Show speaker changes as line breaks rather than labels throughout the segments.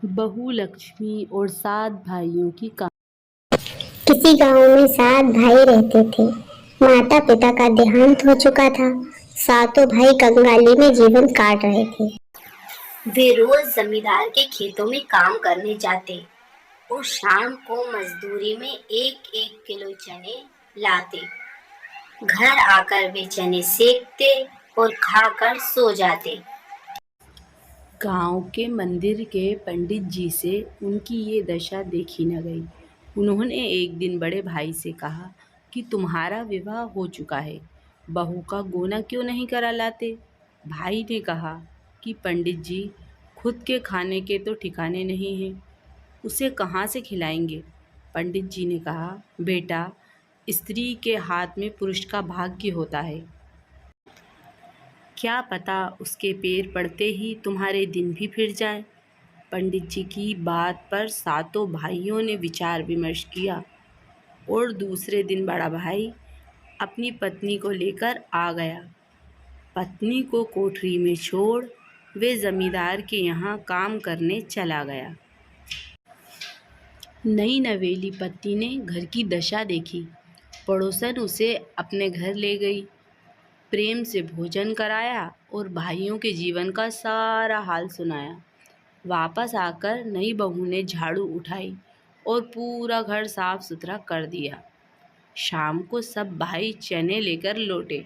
बहू लक्ष्मी और 7 भाइयों की कहानी।
किसी गांव में 7 भाई रहते थे। माता पिता का देहांत हो चुका था। सातों भाई कंगाली में जीवन काट रहे थे।
वे रोज जमींदार के खेतों में काम करने जाते और शाम को मजदूरी में एक एक किलो चने लाते। घर आकर वे चने सेकते और खाकर सो जाते।
गांव के मंदिर के पंडित जी से उनकी ये दशा देखी न गई। उन्होंने एक दिन बड़े भाई से कहा कि तुम्हारा विवाह हो चुका है, बहू का गोना क्यों नहीं करा लाते। भाई ने कहा कि पंडित जी, खुद के खाने के तो ठिकाने नहीं हैं, उसे कहाँ से खिलाएंगे। पंडित जी ने कहा, बेटा, स्त्री के हाथ में पुरुष का भाग्य होता है, क्या पता उसके पैर पड़ते ही तुम्हारे दिन भी फिर जाए। पंडित जी की बात पर सातों भाइयों ने विचार विमर्श किया और दूसरे दिन बड़ा भाई अपनी पत्नी को लेकर आ गया। पत्नी को कोठरी में छोड़ वे जमींदार के यहाँ काम करने चला गया। नई नवेली पत्नी ने घर की दशा देखी। पड़ोसन उसे अपने घर ले गई, प्रेम से भोजन कराया और भाइयों के जीवन का सारा हाल सुनाया। वापस आकर नई बहू ने झाड़ू उठाई और पूरा घर साफ सुथरा कर दिया। शाम को सब भाई चने लेकर लौटे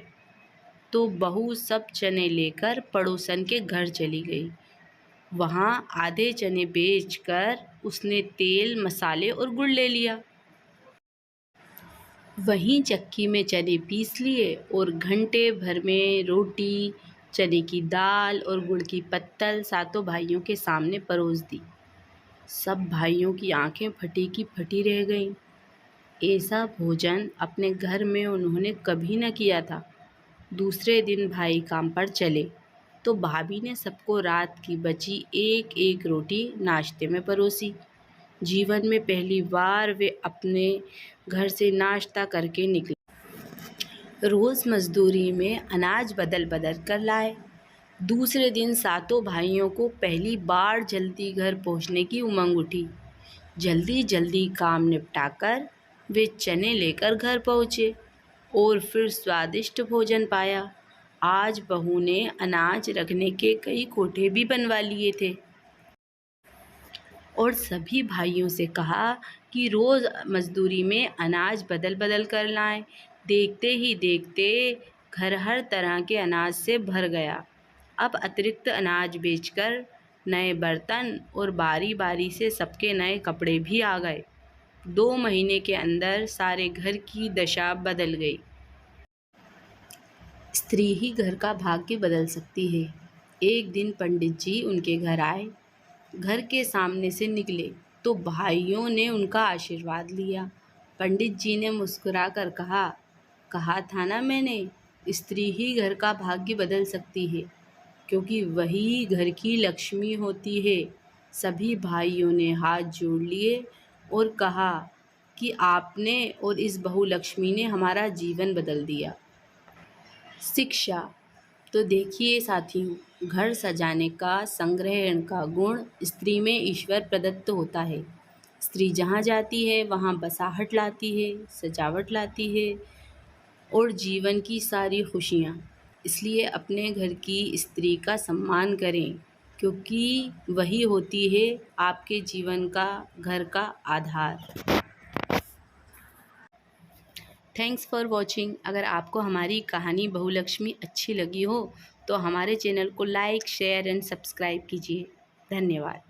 तो बहू सब चने लेकर पड़ोसन के घर चली गई। वहाँ आधे चने बेचकर उसने तेल, मसाले और गुड़ ले लिया। वहीं चक्की में चने पीस लिए और घंटे भर में रोटी, चने की दाल और गुड़ की पत्तल सातों भाइयों के सामने परोस दी। सब भाइयों की आंखें फटी की फटी रह गईं। ऐसा भोजन अपने घर में उन्होंने कभी न किया था। दूसरे दिन भाई काम पर चले तो भाभी ने सबको रात की बची एक एक रोटी नाश्ते में परोसी। जीवन में पहली बार वे अपने घर से नाश्ता करके निकले। रोज़ मजदूरी में अनाज बदल बदल कर लाए। दूसरे दिन सातों भाइयों को पहली बार जल्दी घर पहुंचने की उमंग उठी। जल्दी जल्दी काम निपटाकर वे चने लेकर घर पहुँचे और फिर स्वादिष्ट भोजन पाया। आज बहू ने अनाज रखने के कई कोठे भी बनवा लिए थे और सभी भाइयों से कहा कि रोज़ मजदूरी में अनाज बदल बदल कर लाएं। देखते ही देखते घर हर तरह के अनाज से भर गया। अब अतिरिक्त अनाज बेचकर नए बर्तन और बारी बारी से सबके नए कपड़े भी आ गए। 2 महीने के अंदर सारे घर की दशा बदल गई। स्त्री ही घर का भाग्य बदल सकती है। एक दिन पंडित जी उनके घर आए। घर के सामने से निकले तो भाइयों ने उनका आशीर्वाद लिया। पंडित जी ने मुस्कुराकर कहा था ना मैंने, स्त्री ही घर का भाग्य बदल सकती है, क्योंकि वही घर की लक्ष्मी होती है। सभी भाइयों ने हाथ जोड़ लिए और कहा कि आपने और इस बहू लक्ष्मी ने हमारा जीवन बदल दिया। शिक्षा। तो देखिए साथियों, घर सजाने का, संग्रहण का गुण स्त्री में ईश्वर प्रदत्त होता है। स्त्री जहाँ जाती है वहाँ बसाहट लाती है, सजावट लाती है और जीवन की सारी खुशियाँ। इसलिए अपने घर की स्त्री का सम्मान करें, क्योंकि वही होती है आपके जीवन का, घर का आधार। Thanks for watching. अगर आपको हमारी कहानी बहू लक्ष्मी अच्छी लगी हो तो हमारे चैनल को लाइक, शेयर एंड सब्सक्राइब कीजिए। धन्यवाद।